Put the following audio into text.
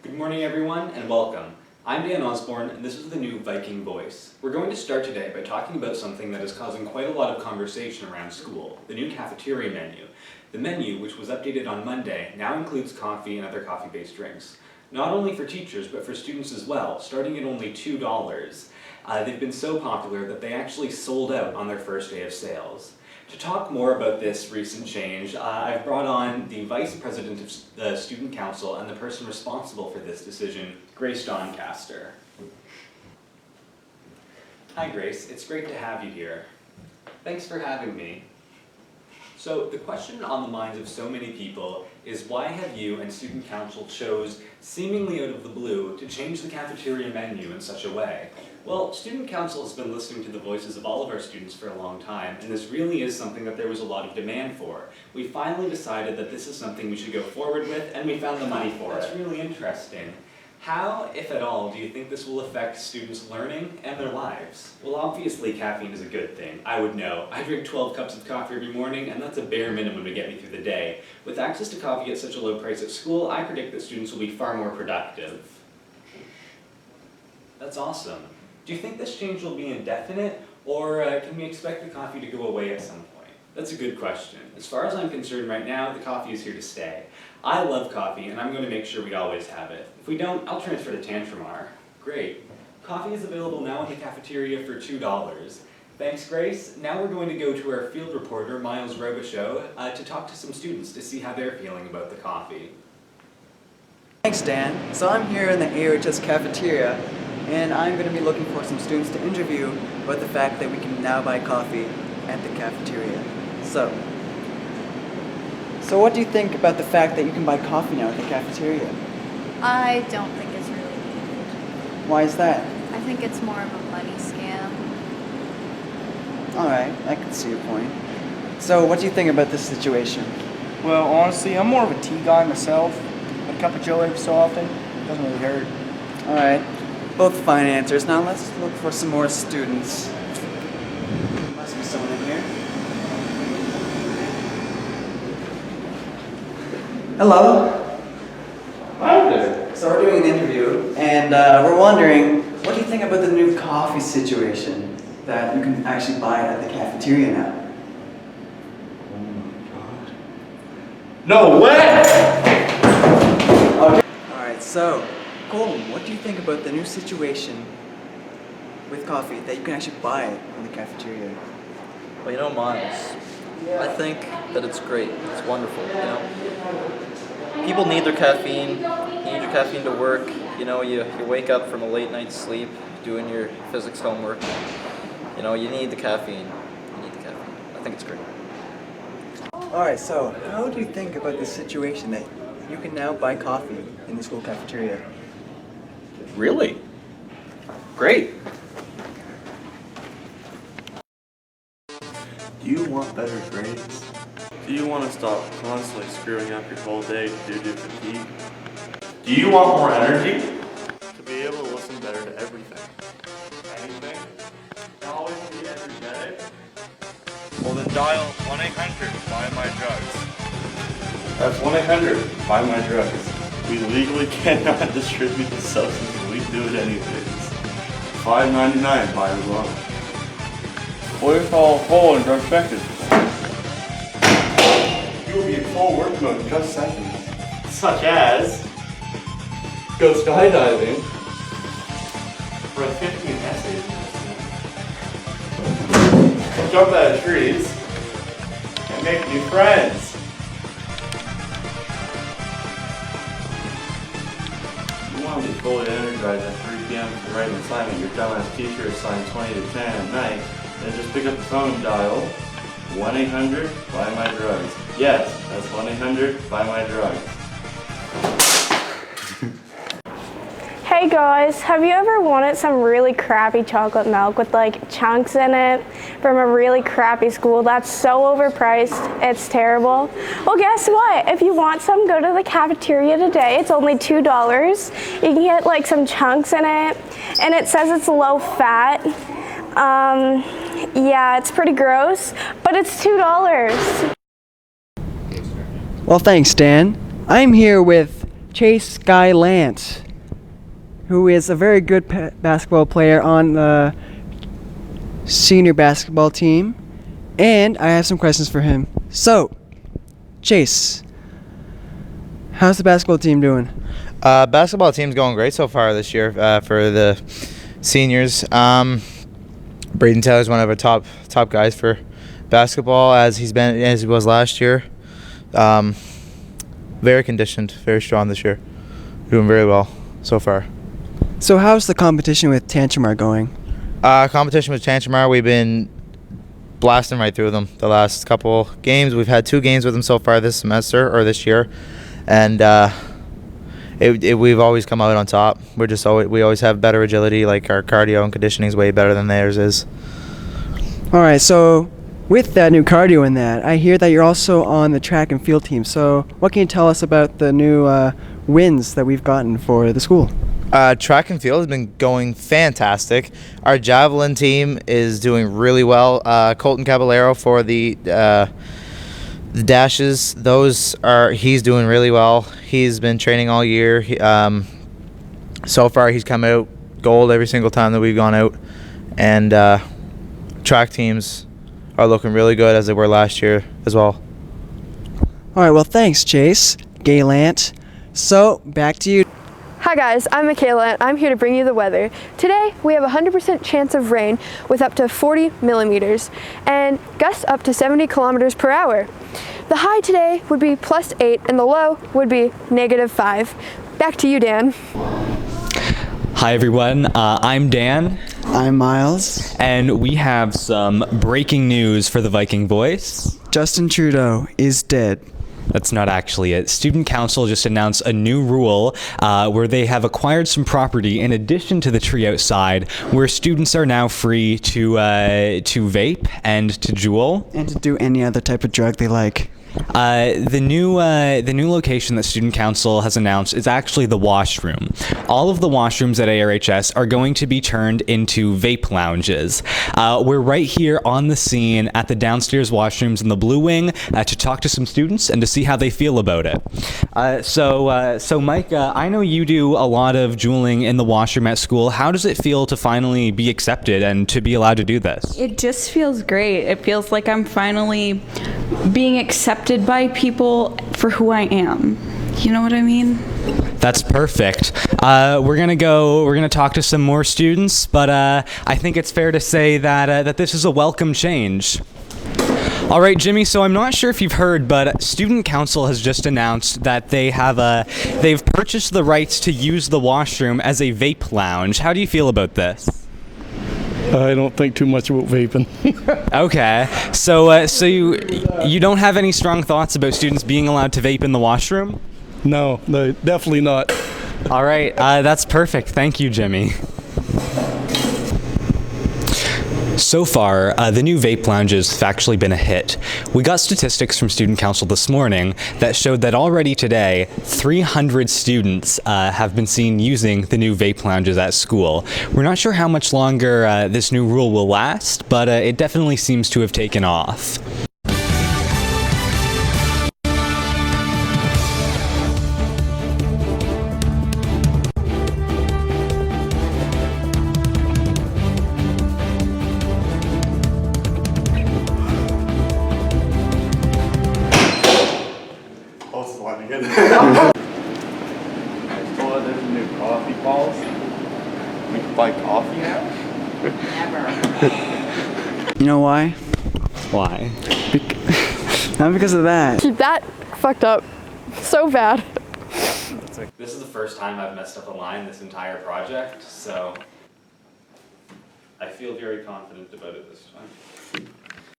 Good morning everyone and welcome. I'm Dan Osborne and this is the new Viking Voice. We're going to start today by talking about something that is causing quite a lot of conversation around school, the new cafeteria menu. The menu, which was updated on Monday, now includes coffee and other coffee-based drinks. Not only for teachers, but for students as well, starting at only $2. They've been so popular that they actually sold out on their first day of sales. To talk more about this recent change, I've brought on the Vice President of the Student Council and the person responsible for this decision, Grace Doncaster. Hi Grace, it's great to have you here. Thanks for having me. So the question on the minds of so many people is why have you and Student Council chose, seemingly out of the blue, to change the cafeteria menu in such a way? Well, Student Council has been listening to the voices of all of our students for a long time, and this really is something that there was a lot of demand for. We finally decided that this is something we should go forward with, and we found the money for it. That's really interesting. How, if at all, do you think this will affect students' learning and their lives? Well, obviously caffeine is a good thing. I would know. I drink 12 cups of coffee every morning, and that's a bare minimum to get me through the day. With access to coffee at such a low price at school, I predict that students will be far more productive. That's awesome. Do you think this change will be indefinite, or can we expect the coffee to go away at some point? That's a good question. As far as I'm concerned right now, the coffee is here to stay. I love coffee, and I'm going to make sure we always have it. If we don't, I'll transfer to Tantramar. Great. Coffee is available now in the cafeteria for $2. Thanks, Grace. Now we're going to go to our field reporter, Miles Robichaux, to talk to some students to see how they're feeling about the coffee. Thanks, Dan. So I'm here in the AHS cafeteria, and I'm going to be looking for some students to interview about the fact that we can now buy coffee at the cafeteria. So what do you think about the fact that you can buy coffee now at the cafeteria? I don't think it's really needed. Why is that? I think it's more of a money scam. Alright, I can see your point. So what do you think about this situation? Well, honestly, I'm more of a tea guy myself. A cup of joe every so often doesn't really hurt. Alright, both fine answers. Now let's look for some more students. There must be someone in here. Hello. Hi there. So we're doing an interview, and we're wondering, what do you think about the new coffee situation that you can actually buy at the cafeteria now? Oh my god. No way! Okay. Alright, so, Colton, what do you think about the new situation with coffee that you can actually buy in the cafeteria? Well, you know, Miles, I think that it's great. It's wonderful, you know. People need their caffeine. You need your caffeine to work. You know, you wake up from a late night's sleep doing your physics homework. You know, you need the caffeine. You need the caffeine. I think it's great. Alright, so how do you think about this situation that you can now buy coffee in the school cafeteria? Really? Great. Do you want better grades? Do you want to stop constantly screwing up your whole day due to fatigue? Do you want more energy? To be able to listen better to everything? Anything? To always be energetic? Well then dial 1-800 Buy My Drugs. That's 1-800 Buy My Drugs. We legally cannot distribute the substance, but we do it anyways. $5.99 buy as well. What if all full and drug effective? You will be in full work mode in just seconds. Such as Go skydiving. Write 15 essays. Jump out of trees. And make new friends. you want to be fully energized at 3 p.m. to write an assignment your dumbass teacher assigned 20 to 10 at night, then just pick up the phone and dial 1-800 Buy My Drugs. Yes, that's 1-800 Buy My Drugs. Hey guys, have you ever wanted some really crappy chocolate milk with like chunks in it from a really crappy school that's so overpriced, it's terrible? Well, guess what? If you want some, go to the cafeteria today. It's only $2. You can get like some chunks in it, and it says it's low fat. Yeah, it's pretty gross, but it's $2. Well, thanks, Dan. I'm here with Chase Guy Lance, who is a very good basketball player on the senior basketball team. And I have some questions for him. So, Chase, how's the basketball team doing? Basketball team's going great so far this year for the seniors. Braden Taylor's one of our top guys for basketball, as he was last year. Very conditioned, very strong this year. Doing very well so far. So how's the competition with Tantramar going? Competition with Tantramar, we've been blasting right through them the last couple games. We've had 2 games with them so far this semester or this year, and we've always come out on top. We always have better agility. Like, our cardio and conditioning is way better than theirs is. All right, so with that new cardio in that, I hear that you're also on the track and field team. So what can you tell us about the new wins that we've gotten for the school? Track and field has been going fantastic. Our javelin team is doing really well. Colton Caballero for the dashes, he's doing really well. He's been training all year. So far he's come out gold every single time that we've gone out, and track teams are looking really good, as they were last year as well. All right, well, thanks, Chase Gaylant. So back to you. Hi guys, I'm Michaela and I'm here to bring you the weather. Today we have a 100% chance of rain with up to 40 millimeters and gusts up to 70 kilometers per hour. The high today would be +8 and the low would be -5. Back to you, Dan. Hi everyone, I'm Dan. I'm Miles. And we have some breaking news for the Viking Voice. Justin Trudeau is dead. That's not actually it. Student Council just announced a new rule where they have acquired some property in addition to the tree outside, where students are now free to vape and to jewel. And to do any other type of drug they like. The new location that Student Council has announced is actually the washroom. All of the washrooms at ARHS are going to be turned into vape lounges. We're right here on the scene at the downstairs washrooms in the Blue Wing to talk to some students and to see how they feel about it. So Mike, I know you do a lot of jeweling in the washroom at school. How does it feel to finally be accepted and to be allowed to do this? It just feels great. It feels like I'm finally being accepted by people for who I am. You know what I mean? That's perfect. We're gonna talk to some more students, but I think it's fair to say that this is a welcome change. All right, Jimmy, so I'm not sure if you've heard, but Student Council has just announced that they've purchased the rights to use the washroom as a vape lounge. How do you feel about this? I don't think too much about vaping. Okay, so you don't have any strong thoughts about students being allowed to vape in the washroom? No, definitely not. All right, that's perfect. Thank you, Jimmy. So far, the new vape lounges have actually been a hit. We got statistics from Student Council this morning that showed that already today, 300 students have been seen using the new vape lounges at school. We're not sure how much longer this new rule will last, but it definitely seems to have taken off. I told her there's new coffee policy. We can buy coffee now? You know why? Why? Not because of that. That fucked up so bad. This is the first time I've messed up a line this entire project, so I feel very confident about it this time.